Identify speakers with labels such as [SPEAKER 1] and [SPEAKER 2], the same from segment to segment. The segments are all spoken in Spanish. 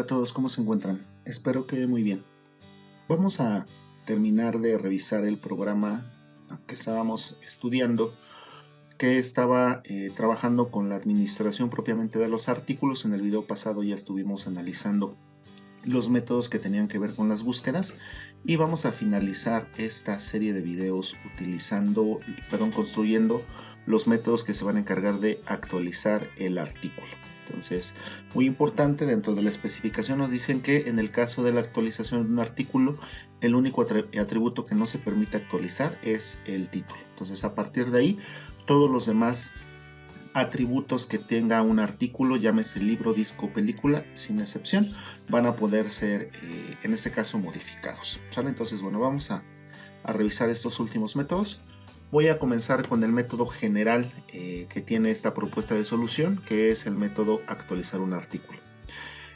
[SPEAKER 1] Hola a todos, ¿cómo se encuentran? Espero que muy bien. Vamos a terminar de revisar el programa que estábamos estudiando, que estaba trabajando con la administración propiamente de los artículos. En el video pasado ya estuvimos analizando los métodos que tenían que ver con las búsquedas y vamos a finalizar esta serie de videos construyendo los métodos que se van a encargar de actualizar el artículo. Entonces, muy importante, dentro de la especificación nos dicen que en el caso de la actualización de un artículo, el único atributo que no se permite actualizar es el título. Entonces, a partir de ahí, todos los demás atributos que tenga un artículo, llámese libro, disco, película, sin excepción, van a poder ser, en este caso, modificados. ¿Sale? Entonces, bueno, vamos a revisar estos últimos métodos. Voy a comenzar con el método general que tiene esta propuesta de solución, que es el método actualizar un artículo.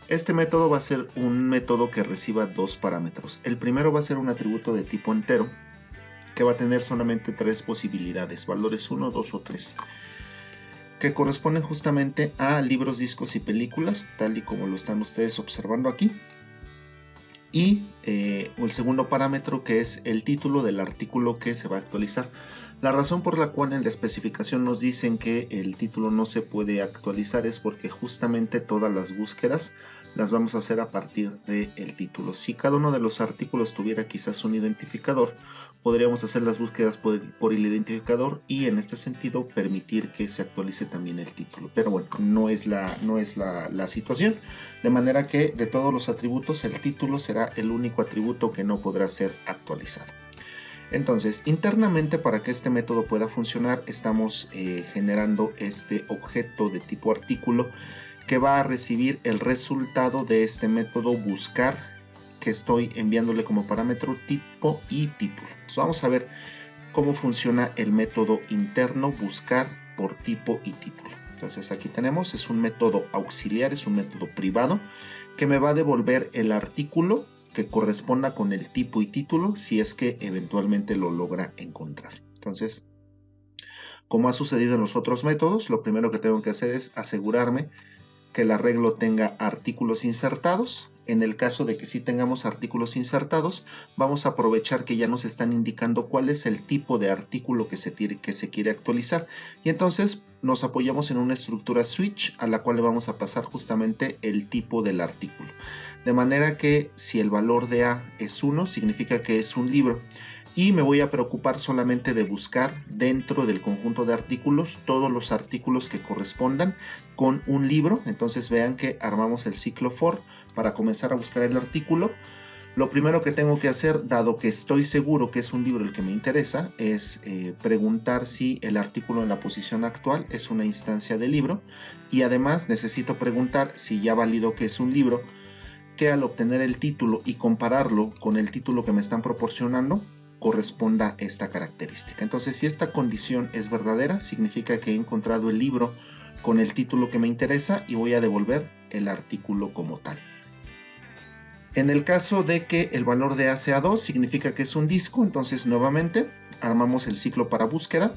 [SPEAKER 1] Este método va a ser un método que reciba dos parámetros. El primero va a ser un atributo de tipo entero, que va a tener solamente tres posibilidades, valores 1, 2 o 3. Que corresponden justamente a libros, discos y películas, tal y como lo están ustedes observando aquí. Y el segundo parámetro, que es el título del artículo que se va a actualizar. La razón por la cual en la especificación nos dicen que el título no se puede actualizar es porque justamente todas las búsquedas las vamos a hacer a partir del título. Si cada uno de los artículos tuviera quizás un identificador, podríamos hacer las búsquedas por el identificador y en este sentido permitir que se actualice también el título. Pero bueno, no es la situación, de manera que de todos los atributos el título será el único atributo que no podrá ser actualizado. Entonces, internamente, para que este método pueda funcionar, estamos generando este objeto de tipo artículo que va a recibir el resultado de este método buscar, que estoy enviándole como parámetro tipo y título. Entonces, vamos a ver cómo funciona el método interno buscar por tipo y título. Entonces aquí tenemos, es un método auxiliar, es un método privado que me va a devolver el artículo que corresponda con el tipo y título si es que eventualmente lo logra encontrar. Entonces, como ha sucedido en los otros métodos, lo primero que tengo que hacer es asegurarme que el arreglo tenga artículos insertados. En el caso de que sí tengamos artículos insertados, vamos a aprovechar que ya nos están indicando cuál es el tipo de artículo que se quiere actualizar. Y entonces nos apoyamos en una estructura switch a la cual le vamos a pasar justamente el tipo del artículo. De manera que si el valor de A es 1, significa que es un libro. Y me voy a preocupar solamente de buscar dentro del conjunto de artículos todos los artículos que correspondan con un libro. Entonces vean que armamos el ciclo for para comenzar a buscar el artículo. Lo primero que tengo que hacer, dado que estoy seguro que es un libro el que me interesa, es preguntar si el artículo en la posición actual es una instancia de libro. Y además necesito preguntar si ya valido que es un libro, que al obtener el título y compararlo con el título que me están proporcionando, corresponda esta característica. Entonces, si esta condición es verdadera, significa que he encontrado el libro con el título que me interesa y voy a devolver el artículo como tal. En el caso de que el valor de A sea 2, significa que es un disco. Entonces, nuevamente, armamos el ciclo para búsqueda.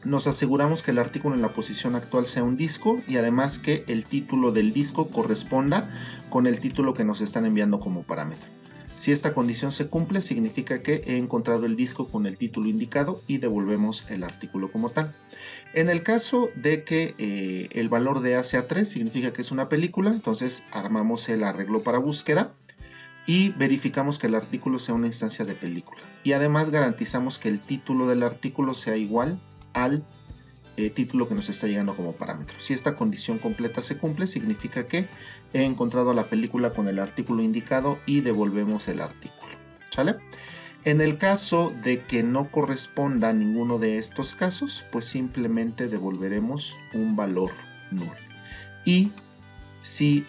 [SPEAKER 1] Nos aseguramos que el artículo en la posición actual sea un disco y además que el título del disco corresponda con el título que nos están enviando como parámetro. Si esta condición se cumple, significa que he encontrado el disco con el título indicado y devolvemos el artículo como tal. En el caso de que el valor de A sea 3, significa que es una película. Entonces armamos el arreglo para búsqueda y verificamos que el artículo sea una instancia de película. Y además garantizamos que el título del artículo sea igual al título que nos está llegando como parámetro. Si esta condición completa se cumple, significa que he encontrado la película con el artículo indicado y devolvemos el artículo. ¿Sale? En el caso de que no corresponda a ninguno de estos casos, pues simplemente devolveremos un valor nulo. Y si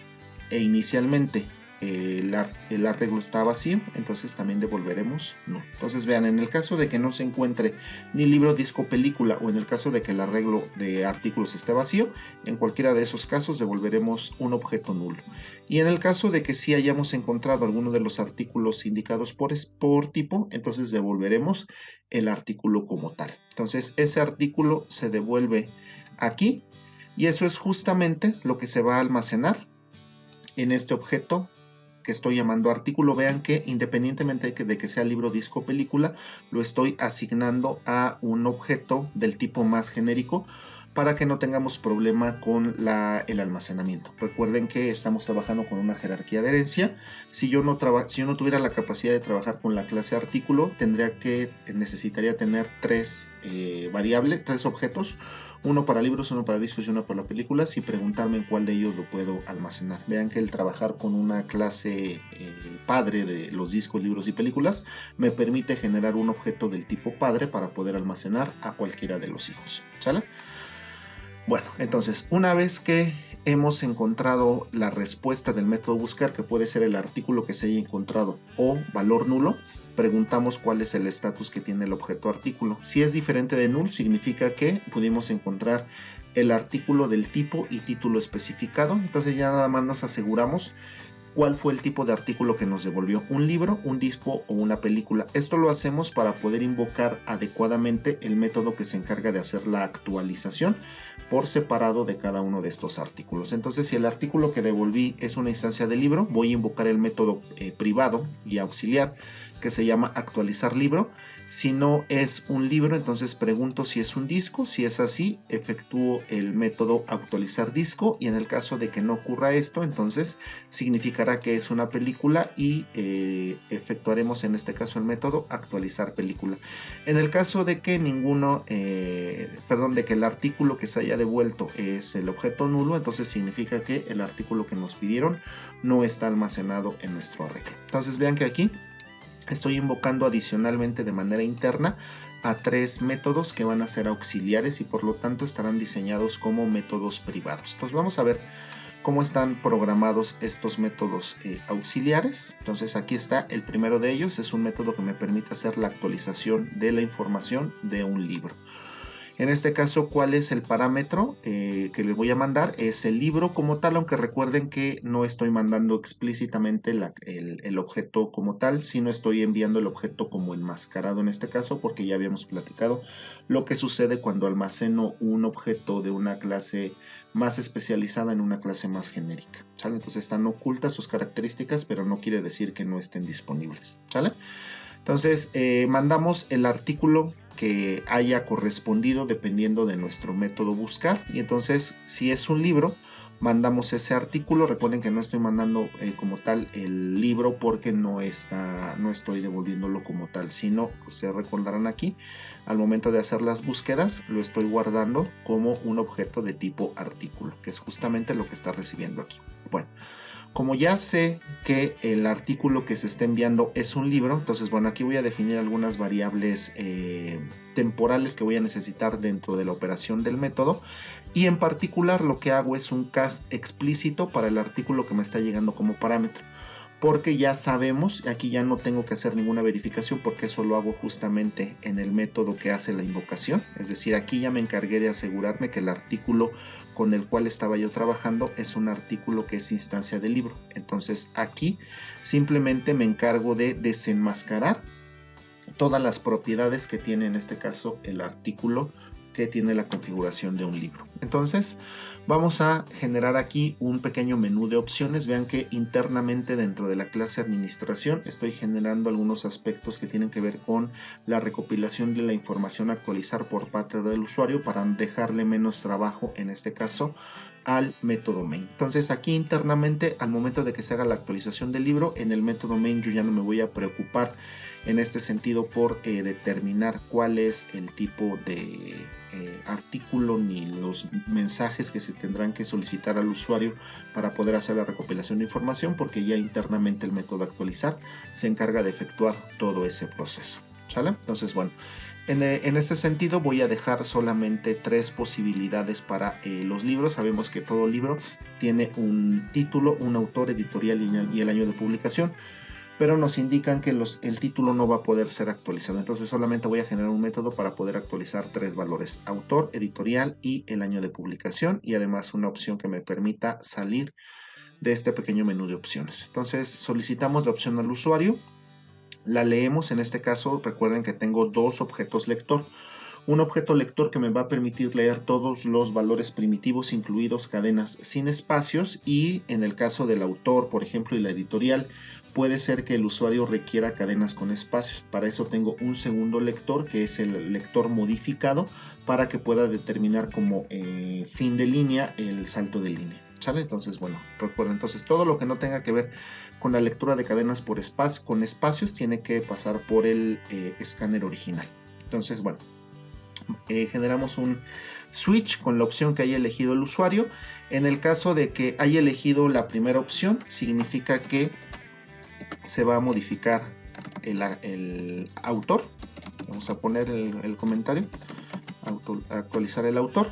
[SPEAKER 1] inicialmente el arreglo está vacío, entonces también devolveremos no. Entonces vean, en el caso de que no se encuentre ni libro, disco, película, o en el caso de que el arreglo de artículos esté vacío, en cualquiera de esos casos devolveremos un objeto nulo. Y en el caso de que sí hayamos encontrado alguno de los artículos indicados por tipo, entonces devolveremos el artículo como tal. Entonces ese artículo se devuelve aquí y eso es justamente lo que se va a almacenar en este objeto que estoy llamando artículo. Vean que independientemente de que sea libro, disco o película, lo estoy asignando a un objeto del tipo más genérico para que no tengamos problema con el almacenamiento. Recuerden que estamos trabajando con una jerarquía de herencia. Si yo no tuviera la capacidad de trabajar con la clase artículo, necesitaría tener tres objetos, uno para libros, uno para discos y uno para películas, y preguntarme en cuál de ellos lo puedo almacenar. Vean que el trabajar con una clase padre de los discos, libros y películas me permite generar un objeto del tipo padre para poder almacenar a cualquiera de los hijos. ¿Sale? Bueno, entonces una vez que hemos encontrado la respuesta del método buscar, que puede ser el artículo que se haya encontrado o valor nulo, preguntamos cuál es el estatus que tiene el objeto artículo. Si es diferente de null, significa que pudimos encontrar el artículo del tipo y título especificado. Entonces ya nada más nos aseguramos cuál fue el tipo de artículo que nos devolvió, un libro, un disco o una película. Esto lo hacemos para poder invocar adecuadamente el método que se encarga de hacer la actualización por separado de cada uno de estos artículos. Entonces, si el artículo que devolví es una instancia de libro, voy a invocar el método privado y auxiliar que se llama actualizar libro. Si no es un libro, entonces pregunto si es un disco. Si es así, efectúo el método actualizar disco, y en el caso de que no ocurra esto, entonces significará que es una película y efectuaremos en este caso el método actualizar película. En el caso de que de que el artículo que se haya devuelto es el objeto nulo, entonces significa que el artículo que nos pidieron no está almacenado en nuestro arreglo. Entonces vean que aquí estoy invocando adicionalmente de manera interna a tres métodos que van a ser auxiliares y por lo tanto estarán diseñados como métodos privados. Entonces vamos a ver cómo están programados estos métodos auxiliares. Entonces aquí está el primero de ellos, es un método que me permite hacer la actualización de la información de un libro. En este caso, ¿cuál es el parámetro que les voy a mandar? Es el libro como tal, aunque recuerden que no estoy mandando explícitamente el objeto como tal, sino estoy enviando el objeto como enmascarado en este caso, porque ya habíamos platicado lo que sucede cuando almaceno un objeto de una clase más especializada en una clase más genérica. ¿Sale? Entonces están ocultas sus características, pero no quiere decir que no estén disponibles. ¿Sale? Entonces mandamos el artículo que haya correspondido dependiendo de nuestro método buscar, y entonces si es un libro mandamos ese artículo. Recuerden que no estoy mandando como tal el libro porque no estoy devolviéndolo como tal, sino ustedes recordarán aquí al momento de hacer las búsquedas lo estoy guardando como un objeto de tipo artículo, que es justamente lo que está recibiendo aquí. Bueno, como ya sé que el artículo que se está enviando es un libro, entonces bueno, aquí voy a definir algunas variables temporales que voy a necesitar dentro de la operación del método, y en particular lo que hago es un cast explícito para el artículo que me está llegando como parámetro, porque ya sabemos, aquí ya no tengo que hacer ninguna verificación porque eso lo hago justamente en el método que hace la invocación. Es decir, aquí ya me encargué de asegurarme que el artículo con el cual estaba yo trabajando es un artículo que es instancia del libro. Entonces aquí simplemente me encargo de desenmascarar todas las propiedades que tiene en este caso el artículo que tiene la configuración de un libro. Entonces vamos a generar aquí un pequeño menú de opciones. Vean que internamente dentro de la clase administración estoy generando algunos aspectos que tienen que ver con la recopilación de la información a actualizar por parte del usuario para dejarle menos trabajo en este caso al método main. Entonces aquí internamente al momento de que se haga la actualización del libro en el método main yo ya no me voy a preocupar en este sentido por determinar cuál es el tipo de artículo ni los mensajes que se tendrán que solicitar al usuario para poder hacer la recopilación de información, porque ya internamente el método actualizar se encarga de efectuar todo ese proceso. ¿Sale? Entonces bueno, en este sentido voy a dejar solamente tres posibilidades para los libros. Sabemos que todo libro tiene un título, un autor, editorial y el año de publicación, pero nos indican que el título no va a poder ser actualizado. Entonces solamente voy a generar un método para poder actualizar tres valores: autor, editorial y el año de publicación, y además una opción que me permita salir de este pequeño menú de opciones. Entonces solicitamos la opción al usuario, la leemos. En este caso recuerden que tengo dos objetos lector. un objeto lector que me va a permitir leer todos los valores primitivos, incluidos cadenas sin espacios, y en el caso del autor, por ejemplo, y la editorial, puede ser que el usuario requiera cadenas con espacios. Para eso tengo un segundo lector, que es el lector modificado, para que pueda determinar como fin de línea el salto de línea. ¿Sale? Entonces, bueno, recuerden, entonces todo lo que no tenga que ver con la lectura de cadenas por con espacios tiene que pasar por el escáner original. Entonces, bueno, generamos un switch con la opción que haya elegido el usuario. En el caso de que haya elegido la primera opción, significa que se va a modificar el autor. Vamos a poner el comentario, actualizar el autor.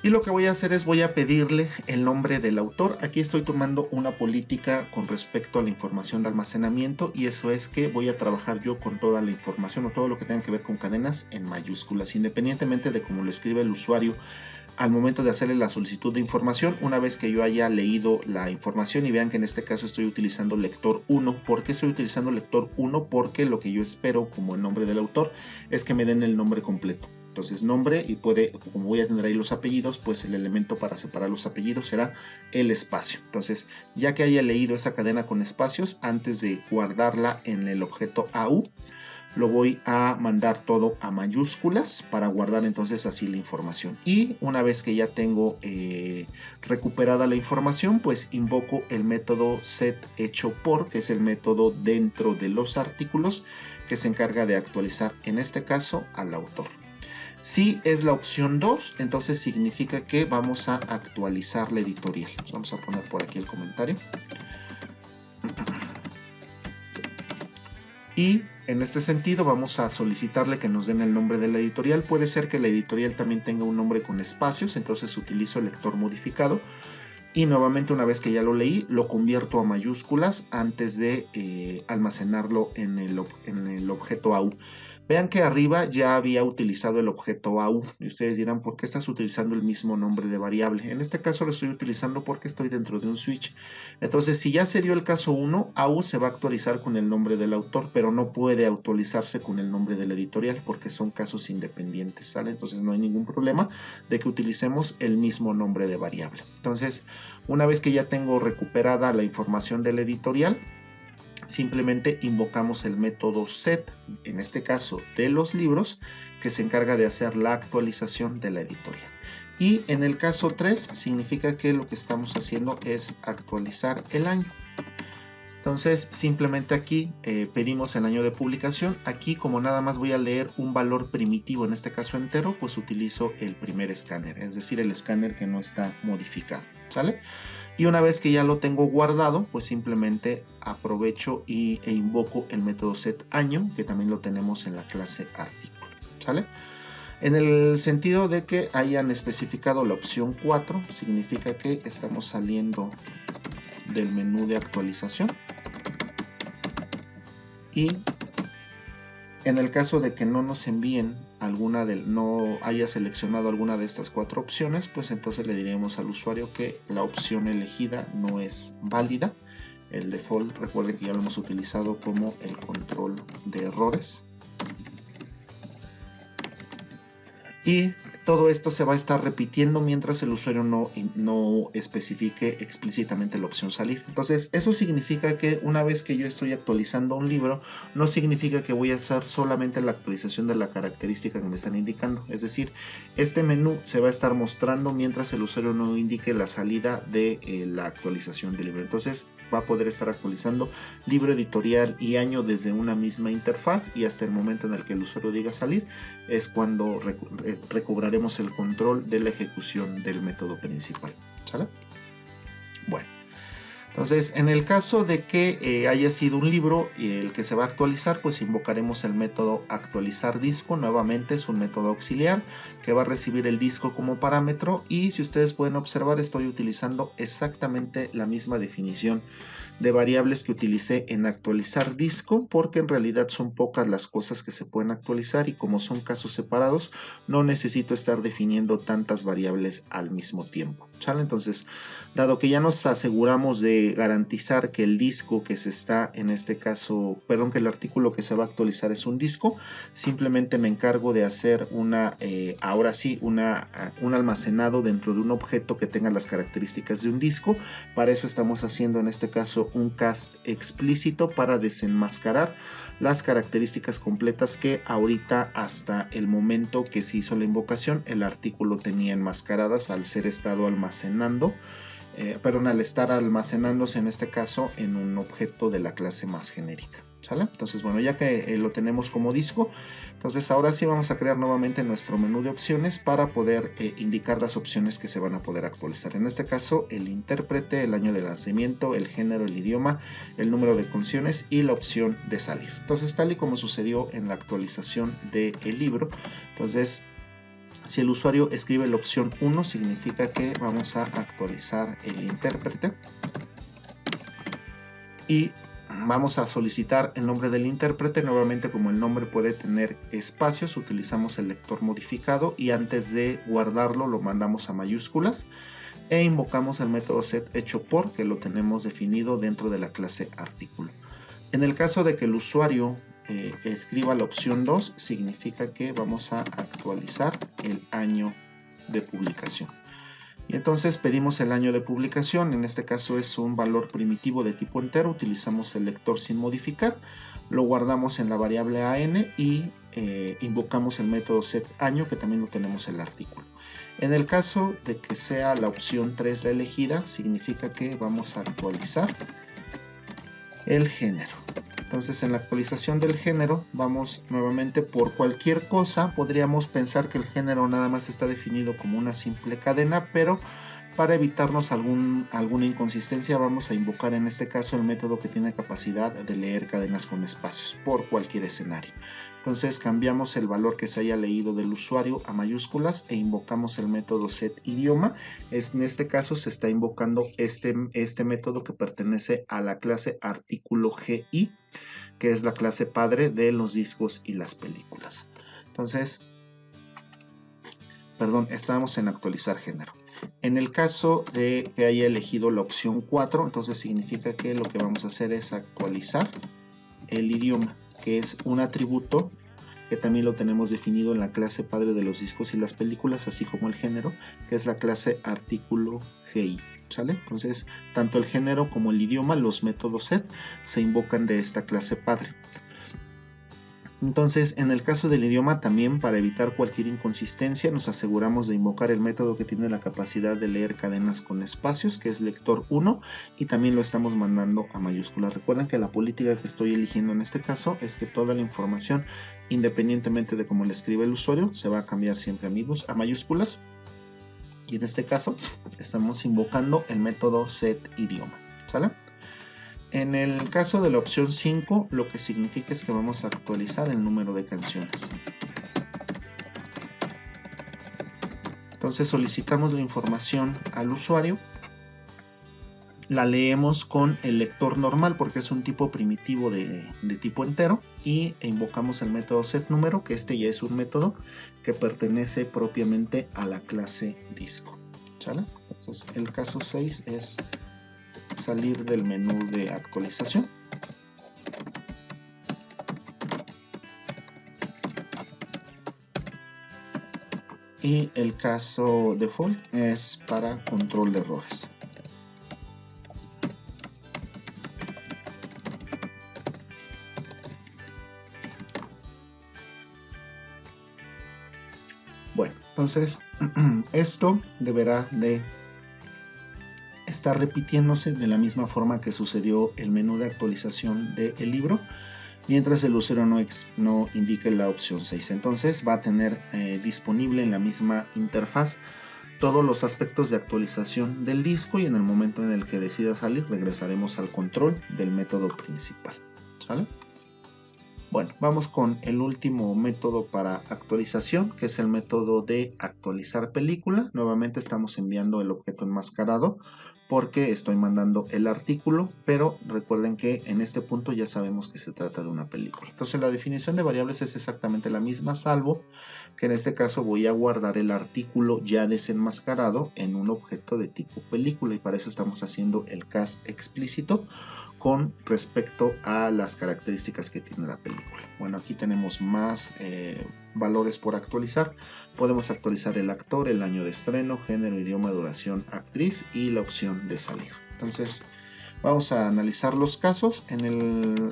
[SPEAKER 1] Y lo que voy a hacer es voy a pedirle el nombre del autor. Aquí estoy tomando una política con respecto a la información de almacenamiento, y eso es que voy a trabajar yo con toda la información o todo lo que tenga que ver con cadenas en mayúsculas, independientemente de cómo lo escribe el usuario al momento de hacerle la solicitud de información. Una vez que yo haya leído la información, y vean que en este caso estoy utilizando lector 1. ¿Por qué estoy utilizando lector 1? Porque lo que yo espero como el nombre del autor es que me den el nombre completo. Entonces nombre, y como voy a tener ahí los apellidos, pues el elemento para separar los apellidos será el espacio. Entonces, ya que haya leído esa cadena con espacios, antes de guardarla en el objeto AU, lo voy a mandar todo a mayúsculas para guardar entonces así la información. Y una vez que ya tengo recuperada la información, pues invoco el método setHechoPor, que es el método dentro de los artículos que se encarga de actualizar, en este caso, al autor. Si es la opción 2, entonces significa que vamos a actualizar la editorial. Vamos a poner por aquí el comentario. Y en este sentido vamos a solicitarle que nos den el nombre de la editorial. Puede ser que la editorial también tenga un nombre con espacios, entonces utilizo el lector modificado. Y nuevamente, una vez que ya lo leí, lo convierto a mayúsculas antes de almacenarlo en el objeto AU. Vean que arriba ya había utilizado el objeto AU, y ustedes dirán, ¿por qué estás utilizando el mismo nombre de variable? En este caso lo estoy utilizando porque estoy dentro de un switch. Entonces, si ya se dio el caso 1, AU se va a actualizar con el nombre del autor, pero no puede actualizarse con el nombre de la editorial porque son casos independientes, ¿sale? Entonces no hay ningún problema de que utilicemos el mismo nombre de variable. Entonces, una vez que ya tengo recuperada la información de la editorial, simplemente invocamos el método set, en este caso de los libros, que se encarga de hacer la actualización de la editorial. Y en el caso 3 significa que lo que estamos haciendo es actualizar el año. Entonces simplemente aquí pedimos el año de publicación. Aquí, como nada más voy a leer un valor primitivo, en este caso entero, pues utilizo el primer escáner, es decir, el escáner que no está modificado, ¿sale? Y una vez que ya lo tengo guardado, pues simplemente aprovecho e invoco el método setAño, que también lo tenemos en la clase artículo, ¿sale? En el sentido de que hayan especificado la opción 4, significa que estamos saliendo del menú de actualización. Y en el caso de que no nos envíen no haya seleccionado alguna de estas 4 opciones, pues entonces le diremos al usuario que la opción elegida no es válida. El default, recuerden que ya lo hemos utilizado como el control de errores. Y todo esto se va a estar repitiendo mientras el usuario no especifique explícitamente la opción salir. Entonces, eso significa que una vez que yo estoy actualizando un libro, no significa que voy a hacer solamente la actualización de la característica que me están indicando. Es decir, este menú se va a estar mostrando mientras el usuario no indique la salida de la actualización del libro. Entonces, va a poder estar actualizando libro, editorial y año desde una misma interfaz, y hasta el momento en el que el usuario diga salir es cuando recobraremos el control de la ejecución del método principal, ¿sale? Bueno, entonces en el caso de que haya sido un libro el que se va a actualizar, pues invocaremos el método actualizar disco. Nuevamente es un método auxiliar que va a recibir el disco como parámetro, y si ustedes pueden observar, estoy utilizando exactamente la misma definición de variables que utilicé en actualizar disco, porque en realidad son pocas las cosas que se pueden actualizar, y como son casos separados, no necesito estar definiendo tantas variables al mismo tiempo, ¿sale? Entonces, dado que ya nos aseguramos de garantizar que el disco que se está, en este caso, perdón, que el artículo que se va a actualizar es un disco, simplemente me encargo de hacer ahora sí, un almacenado dentro de un objeto que tenga las características de un disco. Para eso estamos haciendo en este caso un cast explícito para desenmascarar las características completas que ahorita, hasta el momento que se hizo la invocación, el artículo tenía enmascaradas al al estar almacenándose en este caso en un objeto de la clase más genérica, ¿sale? Entonces, bueno, ya que lo tenemos como disco, entonces ahora sí vamos a crear nuevamente nuestro menú de opciones para poder indicar las opciones que se van a poder actualizar. En este caso, el intérprete, el año de nacimiento, el género, el idioma, el número de canciones y la opción de salir. Entonces, tal y como sucedió en la actualización del libro, entonces, si el usuario escribe la opción 1, significa que vamos a actualizar el intérprete y vamos a solicitar el nombre del intérprete. Nuevamente, como el nombre puede tener espacios, utilizamos el lector modificado y antes de guardarlo lo mandamos a mayúsculas e invocamos el método setHechoPor, que lo tenemos definido dentro de la clase artículo. En el caso de que el usuario escriba la opción 2, significa que vamos a actualizar el año de publicación. Y entonces pedimos el año de publicación. En este caso es un valor primitivo de tipo entero. Utilizamos el lector sin modificar, lo guardamos en la variable AN y invocamos el método setAño, que también lo tenemos en el artículo. En el caso de que sea la opción 3 la elegida, significa que vamos a actualizar el género. Entonces, en la actualización del género, vamos nuevamente por cualquier cosa. Podríamos pensar que el género nada más está definido como una simple cadena, pero para evitarnos alguna inconsistencia, vamos a invocar en este caso el método que tiene capacidad de leer cadenas con espacios por cualquier escenario. Entonces, cambiamos el valor que se haya leído del usuario a mayúsculas e invocamos el método setIdioma. En este caso se está invocando este método que pertenece a la clase artículo GI, que es la clase padre de los discos y las películas. Entonces, estábamos en actualizar género. En el caso de que haya elegido la opción 4, entonces significa que lo que vamos a hacer es actualizar el idioma, que es un atributo que también lo tenemos definido en la clase padre de los discos y las películas, así como el género, que es la clase artículo GI. ¿Sale? Entonces, tanto el género como el idioma, los métodos set, se invocan de esta clase padre. Entonces, en el caso del idioma también, para evitar cualquier inconsistencia, nos aseguramos de invocar el método que tiene la capacidad de leer cadenas con espacios, que es lector 1, y también lo estamos mandando a mayúsculas. Recuerden que la política que estoy eligiendo en este caso es que toda la información, independientemente de cómo la escribe el usuario, se va a cambiar siempre a mayúsculas. Y en este caso estamos invocando el método setIdioma, ¿sale? En el caso de la opción 5, lo que significa es que vamos a actualizar el número de canciones. Entonces solicitamos la información al usuario, la leemos con el lector normal porque es un tipo primitivo de tipo entero, y invocamos el método setNúmero, que este ya es un método que pertenece propiamente a la clase disco, ¿sale? Entonces el caso 6 es salir del menú de actualización y el caso default es para control de errores. Bueno, entonces esto deberá de estar repitiéndose de la misma forma que sucedió el menú de actualización del libro, mientras el usuario no indique la opción 6. Entonces va a tener disponible en la misma interfaz todos los aspectos de actualización del disco, y en el momento en el que decida salir regresaremos al control del método principal, ¿sale? Bueno, vamos con el último método para actualización, que es el método de actualizar película. Nuevamente estamos enviando el objeto enmascarado porque estoy mandando el artículo, pero recuerden que en este punto ya sabemos que se trata de una película. Entonces la definición de variables es exactamente la misma, salvo que en este caso voy a guardar el artículo ya desenmascarado en un objeto de tipo película, y para eso estamos haciendo el cast explícito con respecto a las características que tiene la película. Bueno, aquí tenemos más valores por actualizar. Podemos actualizar el actor, el año de estreno, género, idioma, duración, actriz y la opción de salir. Entonces vamos a analizar los casos.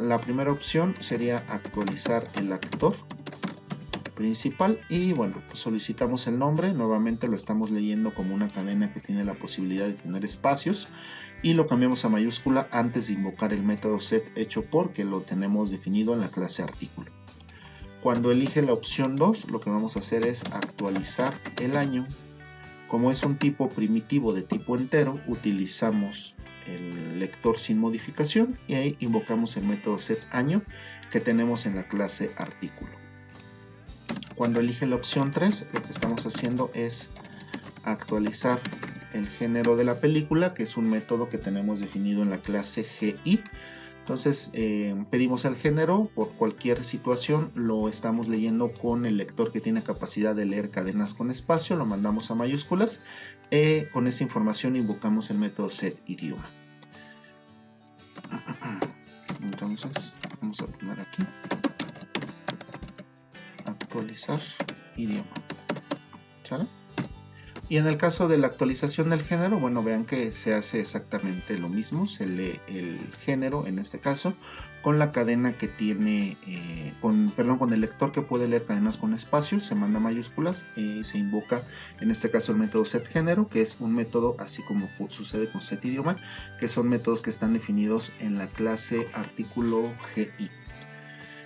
[SPEAKER 1] La primera opción sería actualizar el actor principal, y bueno, pues solicitamos el nombre. Nuevamente lo estamos leyendo como una cadena que tiene la posibilidad de tener espacios, y lo cambiamos a mayúscula antes de invocar el método set hecho por, que lo tenemos definido en la clase artículo. Cuando elige la opción 2, lo que vamos a hacer es actualizar el año. Como es un tipo primitivo de tipo entero, utilizamos el lector sin modificación y ahí invocamos el método set año que tenemos en la clase artículo. Cuando elige la opción 3, lo que estamos haciendo es actualizar el género de la película, que es un método que tenemos definido en la clase GI. Entonces pedimos el género. Por cualquier situación lo estamos leyendo con el lector que tiene capacidad de leer cadenas con espacio, lo mandamos a mayúsculas. Con esa información invocamos el método setIdioma. Entonces vamos a poner aquí actualizar idioma, ¿sale? Y en el caso de la actualización del género, bueno, vean que se hace exactamente lo mismo. Se lee el género, en este caso, con la cadena que tiene, con el lector que puede leer cadenas con espacio. Se manda mayúsculas y se invoca, en este caso, el método setGénero, que es un método, así como sucede con setIdioma, que son métodos que están definidos en la clase artículo GI.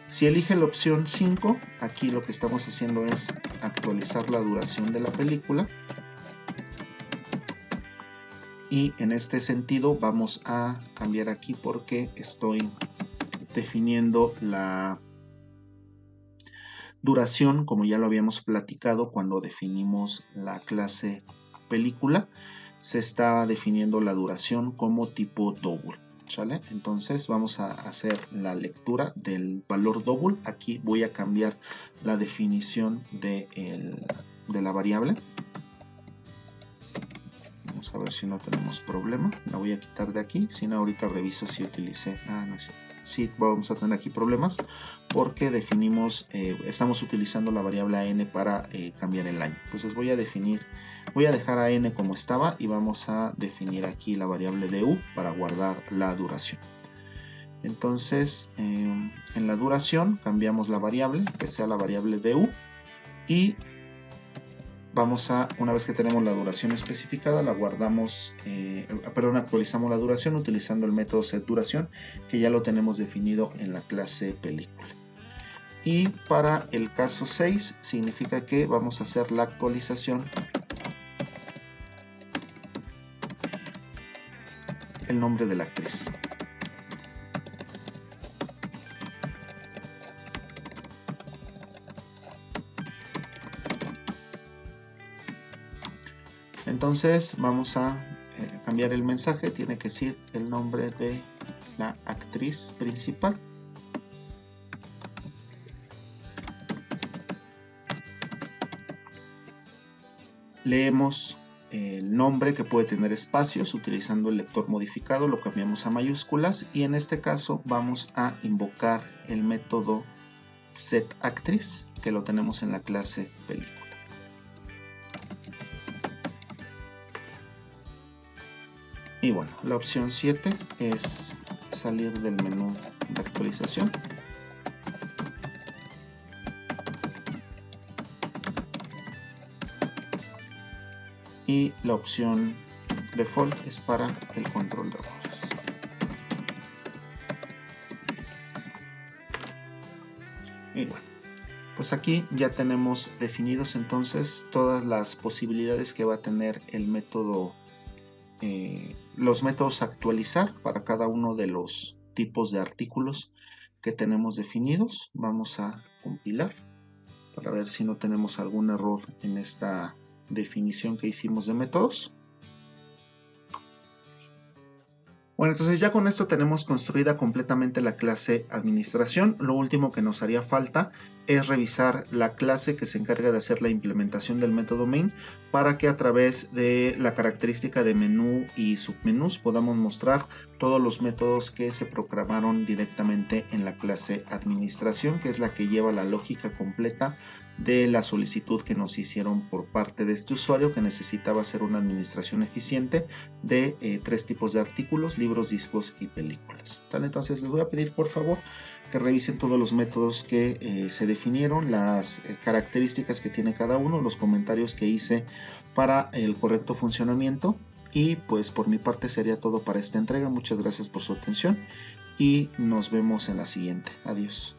[SPEAKER 1] Si elige la opción 5, aquí lo que estamos haciendo es actualizar la duración de la película. Y en este sentido vamos a cambiar aquí porque estoy definiendo la duración, como ya lo habíamos platicado cuando definimos la clase película. Se está definiendo la duración como tipo double, ¿sale? Entonces vamos a hacer la lectura del valor double. Aquí voy a cambiar la definición de la variable. Vamos a ver si no tenemos problema. La voy a quitar de aquí. Si no, ahorita reviso si utilicé. No sé. Sí, vamos a tener aquí problemas porque definimos, estamos utilizando la variable a n para cambiar el año. Entonces voy a dejar a n como estaba y vamos a definir aquí la variable du para guardar la duración. Entonces en la duración cambiamos la variable, que sea la variable du, y una vez que tenemos la duración especificada, la guardamos, actualizamos la duración utilizando el método setDuración, que ya lo tenemos definido en la clase película. Y para el caso 6 significa que vamos a hacer la actualización el nombre de la actriz. Entonces vamos a cambiar el mensaje. Tiene que decir el nombre de la actriz principal. Leemos el nombre, que puede tener espacios. Utilizando el lector modificado lo cambiamos a mayúsculas, y en este caso vamos a invocar el método setActriz, que lo tenemos en la clase película. Y bueno, la opción 7 es salir del menú de actualización. Y la opción default es para el control de errores. Y bueno, pues aquí ya tenemos definidos entonces todas las posibilidades que va a tener el método, los métodos actualizar para cada uno de los tipos de artículos que tenemos definidos. Vamos a compilar para ver si no tenemos algún error en esta definición que hicimos de métodos. Bueno, entonces ya con esto tenemos construida completamente la clase administración. Lo último que nos haría falta es revisar la clase que se encarga de hacer la implementación del método main para que a través de la característica de menú y submenús podamos mostrar todos los métodos que se programaron directamente en la clase administración, que es la que lleva la lógica completa de la solicitud que nos hicieron por parte de este usuario que necesitaba hacer una administración eficiente de 3 tipos de artículos: libros, discos y películas. ¿Vale? Entonces les voy a pedir por favor que revisen todos los métodos que se definieron, las características que tiene cada uno, los comentarios que hice para el correcto funcionamiento. Y pues por mi parte sería todo para esta entrega. Muchas gracias por su atención y nos vemos en la siguiente. Adiós.